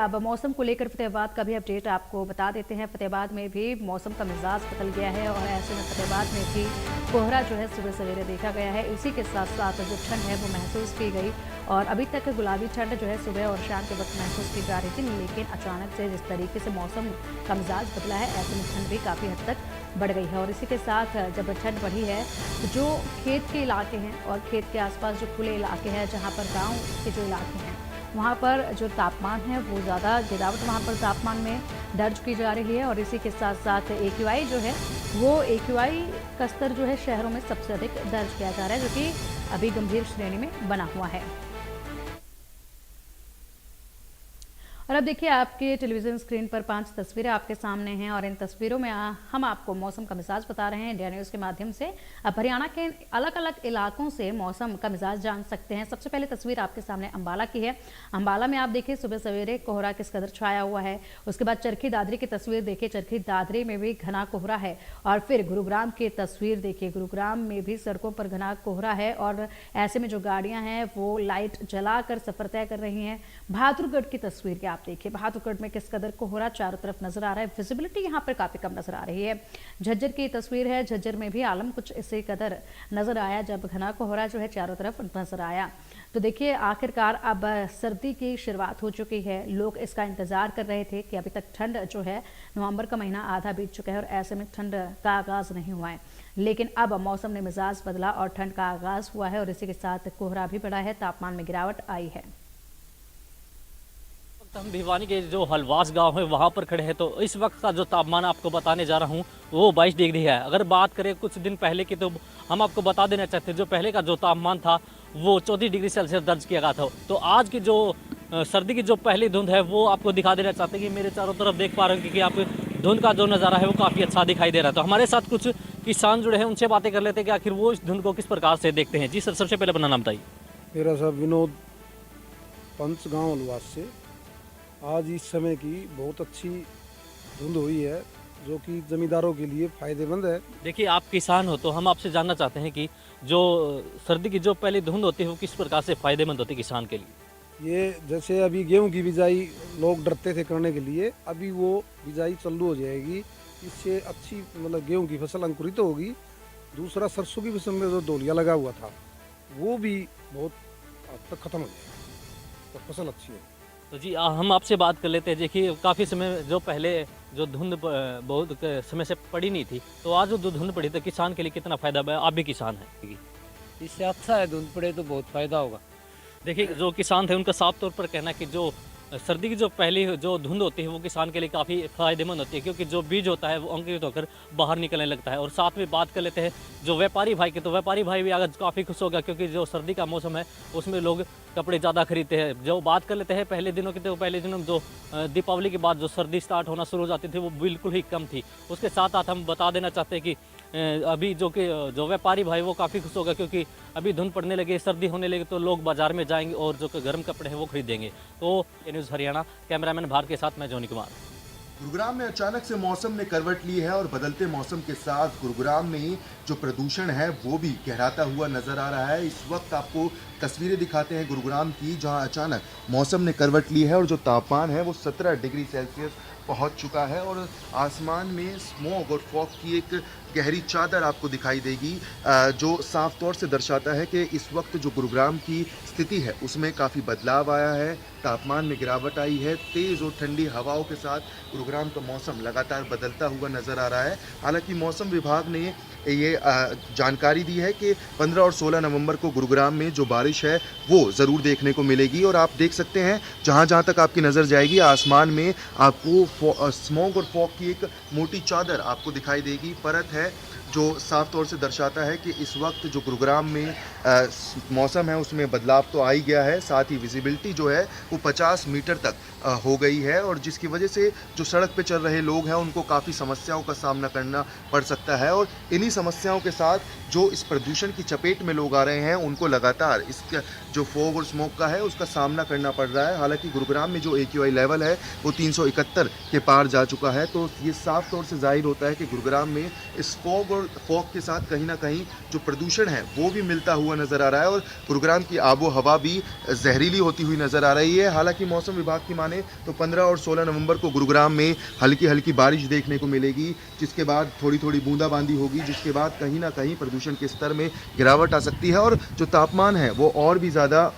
अब मौसम को लेकर फतेहाबाद का भी अपडेट आपको बता देते हैं। फतेहाबाद में भी मौसम का मिजाज बदल गया है और ऐसे में फतेहाबाद में भी कोहरा जो है सुबह सवेरे देखा गया है। इसी के साथ साथ जो ठंड है वो महसूस की गई और अभी तक गुलाबी ठंड जो है सुबह और शाम के वक्त महसूस की जा रही थी, लेकिन अचानक से जिस तरीके से मौसम का मिजाज बदला है ऐसे में ठंड भी काफ़ी हद तक बढ़ गई है। और इसी के साथ जब ठंड बढ़ी है तो जो खेत के इलाके हैं और खेत के आसपास जो खुले इलाके हैं, जहाँ पर गाँव के जो इलाके हैं, वहाँ पर जो तापमान है वो ज़्यादा गिरावट वहाँ पर तापमान में दर्ज की जा रही है। और इसी के साथ साथ AQI जो है वो AQI का स्तर जो है शहरों में सबसे अधिक दर्ज किया जा रहा है, जो कि अभी गंभीर श्रेणी में बना हुआ है। और अब देखिए आपके टेलीविजन स्क्रीन पर 5 तस्वीरें आपके सामने हैं और इन तस्वीरों में हम आपको मौसम का मिजाज बता रहे हैं इंडिया न्यूज़ के माध्यम से। अब हरियाणा के अलग अलग इलाकों से मौसम का मिजाज जान सकते हैं। सबसे पहले तस्वीर आपके सामने अंबाला की है। अंबाला में आप देखिए सुबह सवेरे कोहरा किस कदर छाया हुआ है। उसके बाद चरखी दादरी की तस्वीर देखिए, चरखी दादरी में भी घना कोहरा है। और फिर गुरुग्राम की तस्वीर देखिए, गुरुग्राम में भी सड़कों पर घना कोहरा है और ऐसे में जो गाड़ियां हैं वो लाइट जलाकर सफर तय कर रही हैं। बहादुरगढ़ की तस्वीर क्या आप देखिए, बहादुरगढ़ में किस कदर कोहरा चारों तरफ नजर आ रहा है। विजिबिलिटी यहाँ पर काफी कम नजर आ रही है। झज्जर की तस्वीर है, झज्जर में भी आलम कुछ इसी कदर नजर आया जब घना कोहरा जो है चारों तरफ नजर आया। तो देखिए आखिरकार अब सर्दी की शुरुआत हो चुकी है। लोग इसका इंतजार कर रहे थे कि अभी तक ठंड जो है, नवंबर का महीना आधा बीत चुका है और ऐसे में ठंड का आगाज नहीं हुआ है, लेकिन अब मौसम ने मिजाज बदला और ठंड का आगाज हुआ है और इसी के साथ कोहरा भी बढ़ा है, तापमान में गिरावट आई है। हम भिवानी के जो हलवास गांव है वहां पर खड़े हैं, तो इस वक्त का जो तापमान आपको बताने जा रहा हूं वो 22 डिग्री है। अगर बात करें कुछ दिन पहले की, तो हम आपको बता देना चाहते हैं जो पहले का जो तापमान था वो 14 डिग्री सेल्सियस दर्ज किया गया था। तो आज की जो सर्दी की जो पहली धुंध है वो आपको दिखा देना चाहते हैं कि मेरे चारों तरफ देख पा रहे हैं कि आप धुंध का जो नज़ारा है वो काफ़ी अच्छा दिखाई दे रहा है। तो हमारे साथ कुछ किसान जुड़े हैं, उनसे बातें कर लेते हैं कि आखिर वो इस धुंध को किस प्रकार से देखते हैं। जी सर, सबसे पहले अपना नाम बताइए। मेरा साहब विनोद पंच, गाँव हलवास से। आज इस समय की बहुत अच्छी धुंध हुई है जो कि जमींदारों के लिए फायदेमंद है। देखिए आप किसान हो तो हम आपसे जानना चाहते हैं कि जो सर्दी की जो पहली धुंध होती है वो किस प्रकार से फायदेमंद होती है किसान के लिए। ये जैसे अभी गेहूं की बिजाई लोग डरते थे करने के लिए, अभी वो बिजाई चालू हो जाएगी। इससे अच्छी मतलब गेहूं की फसल अंकुरित होगी। दूसरा सरसों की फसल में जो डोलिया लगा हुआ था वो भी बहुत हद तक खत्म हो जाएगा, तो फसल अच्छी है। तो जी हम आपसे बात कर लेते हैं। देखिए काफ़ी समय जो पहले जो धुंध बहुत समय से पड़ी नहीं थी, तो आज जो धुंध पड़ी तो किसान के लिए कितना फ़ायदा है। आप भी किसान हैं। इससे अच्छा है, धुंध पड़े तो बहुत फायदा होगा। देखिए जो किसान थे उनका साफ तौर पर कहना है कि जो सर्दी की जो पहली जो धुंध होती है वो किसान के लिए काफ़ी फ़ायदेमंद होती है, क्योंकि जो बीज होता है वो अंकुरित होकर बाहर निकलने लगता है। और साथ में बात कर लेते हैं जो व्यापारी भाई के, तो व्यापारी भाई भी आज काफ़ी खुश हो गया, क्योंकि जो सर्दी का मौसम है उसमें लोग कपड़े ज़्यादा खरीदते हैं। जो बात कर लेते हैं पहले दिनों की, तो पहले दिनों में जो दीपावली के बाद जो सर्दी स्टार्ट होना शुरू हो जाती थी वो बिल्कुल ही कम थी। उसके साथ साथ हम बता देना चाहते हैं कि अभी जो व्यापारी भाई वो काफ़ी खुश होगा, क्योंकि अभी धुंध पड़ने लगे, सर्दी होने लगे, तो लोग बाजार में जाएंगे और जो गर्म कपड़े हैं वो खरीदेंगे। तो न्यूज़ हरियाणा, कैमरामैन भारत के साथ मैं जोनी कुमार। गुरुग्राम में अचानक से मौसम ने करवट ली है और बदलते मौसम के साथ गुरुग्राम में जो प्रदूषण है वो भी गहराता हुआ नजर आ रहा है। इस वक्त आपको तस्वीरें दिखाते हैं गुरुग्राम की, जहां अचानक मौसम ने करवट ली है और जो तापमान है वो 17 डिग्री सेल्सियस पहुंच चुका है और आसमान में स्मॉग और फॉग की एक गहरी चादर आपको दिखाई देगी, जो साफ तौर से दर्शाता है कि इस वक्त जो गुरुग्राम की स्थिति है उसमें काफ़ी बदलाव आया है। तापमान में गिरावट आई है। तेज़ और ठंडी हवाओं के साथ गुरुग्राम का मौसम लगातार बदलता हुआ नज़र आ रहा है। हालांकि मौसम विभाग ने ये जानकारी दी है कि 15 और 16 नवंबर को गुरुग्राम में जो बारिश है वो ज़रूर देखने को मिलेगी। और आप देख सकते हैं जहाँ जहाँ तक आपकी नज़र जाएगी आसमान में आपको स्मॉग और फॉग की एक मोटी चादर आपको दिखाई देगी, परत है, जो साफ तौर से दर्शाता है कि इस वक्त जो गुरुग्राम में मौसम है उसमें बदलाव तो आ ही गया है। साथ ही विजिबिलिटी जो है वो 50 मीटर तक हो गई है और जिसकी वजह से जो सड़क पे चल रहे लोग हैं उनको काफ़ी समस्याओं का सामना करना पड़ सकता है। और इन्हीं समस्याओं के साथ जो इस प्रदूषण की चपेट में लोग आ रहे हैं उनको लगातार इस जो फॉग और स्मोक का है उसका सामना करना पड़ रहा है। हालांकि गुरुग्राम में जो AQI लेवल है वो 371 के पार जा चुका है, तो ये साफ तौर से जाहिर होता है कि गुरुग्राम में इस फॉग और और फॉग के साथ कहीं ना कहीं जो प्रदूषण है वो भी मिलता हुआ नज़र आ रहा है और गुरुग्राम की आबो हवा भी जहरीली होती हुई नज़र आ रही है। हालांकि मौसम विभाग की माने तो 15 और 16 नवंबर को गुरुग्राम में हल्की हल्की बारिश देखने को मिलेगी, जिसके बाद थोड़ी थोड़ी बूंदाबांदी होगी, जिसके बाद कहीं ना कहीं प्रदूषण के स्तर में गिरावट आ सकती है और जो तापमान है वो और भी ज़्यादा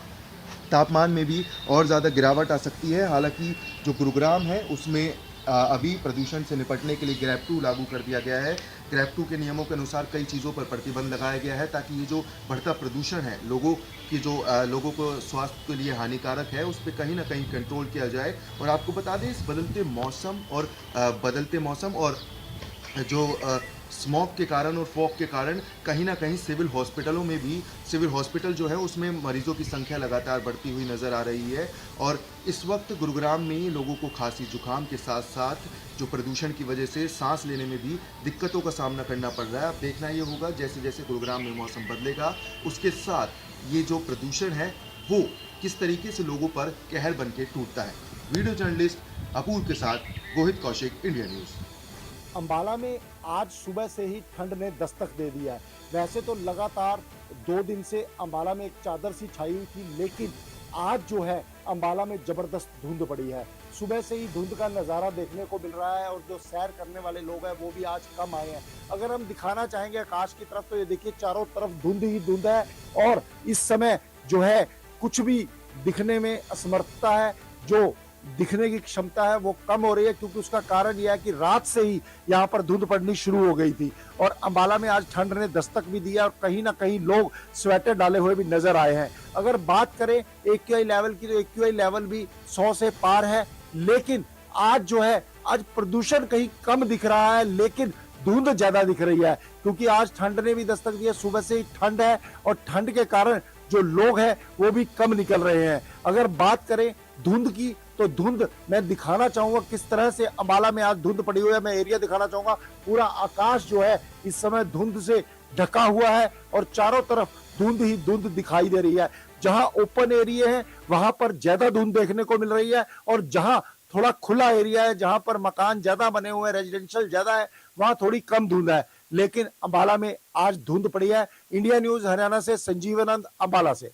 गिरावट आ सकती है। हालांकि जो गुरुग्राम है उसमें अभी प्रदूषण से निपटने के लिए ग्रैब 2 लागू कर दिया गया है। ग्रैब 2 के नियमों के अनुसार कई चीज़ों पर प्रतिबंध लगाया गया है ताकि ये जो बढ़ता प्रदूषण है लोगों को स्वास्थ्य के लिए हानिकारक है उस पर कहीं ना कहीं कंट्रोल किया जाए। और आपको बता दें इस बदलते मौसम और जो स्मॉग के कारण और फॉग के कारण कहीं ना कहीं सिविल हॉस्पिटल जो है उसमें मरीजों की संख्या लगातार बढ़ती हुई नज़र आ रही है। और इस वक्त गुरुग्राम में लोगों को खांसी जुकाम के साथ साथ जो प्रदूषण की वजह से सांस लेने में भी दिक्कतों का सामना करना पड़ रहा है। अब देखना ये होगा जैसे जैसे गुरुग्राम में मौसम बदलेगा उसके साथ ये जो प्रदूषण है वो किस तरीके से लोगों पर कहर बन के टूटता है। वीडियो जर्नलिस्ट अपूर्व के साथ गोहित कौशिक, इंडिया न्यूज़। अंबाला में आज सुबह से ही ठंड ने दस्तक दे दिया है। वैसे तो लगातार 2 दिन से अंबाला में एक चादर सी छाई हुई थी, लेकिन आज जो है अंबाला में जबरदस्त धुंध पड़ी है। सुबह से ही धुंध का नज़ारा देखने को मिल रहा है और जो सैर करने वाले लोग हैं वो भी आज कम आए हैं। अगर हम दिखाना चाहेंगे आकाश की तरफ तो ये देखिए चारों तरफ धुंध ही धुंध है और इस समय जो है कुछ भी दिखने में असमर्थता है, जो दिखने की क्षमता है वो कम हो रही है, क्योंकि उसका कारण यह है कि रात से ही यहाँ पर धुंध पड़नी शुरू हो गई थी और अंबाला में आज ठंड ने दस्तक भी दिया और कहीं ना कहीं लोग स्वेटर डाले हुए भी नजर आए हैं। अगर बात करें एक्यूआई लेवल की तो एक्यूआई लेवल भी 100 से पार है, लेकिन आज जो है आज प्रदूषण कहीं कम दिख रहा है लेकिन धुंध ज्यादा दिख रही है, क्योंकि आज ठंड ने भी दस्तक दिया। सुबह से ही ठंड है और ठंड के कारण जो लोग हैं वो भी कम निकल रहे हैं। अगर बात करें धुंध की तो धुंध मैं दिखाना चाहूंगा किस तरह से अंबाला में आज धुंध पड़ी हुई है। मैं एरिया दिखाना चाहूंगा। पूरा आकाश जो है इस समय धुंध से ढका हुआ है और चारों तरफ धुंध ही धुंध दिखाई दे रही है। जहां ओपन एरिया है वहां पर ज्यादा धुंध देखने को मिल रही है और जहां थोड़ा खुला एरिया है, जहां पर मकान ज्यादा बने हुए हैं, रेजिडेंशियल ज्यादा है, वहां थोड़ी कम धुंध है। लेकिन अंबाला में आज धुंध पड़ी है। इंडिया न्यूज हरियाणा से संजीवानंद, अंबाला से।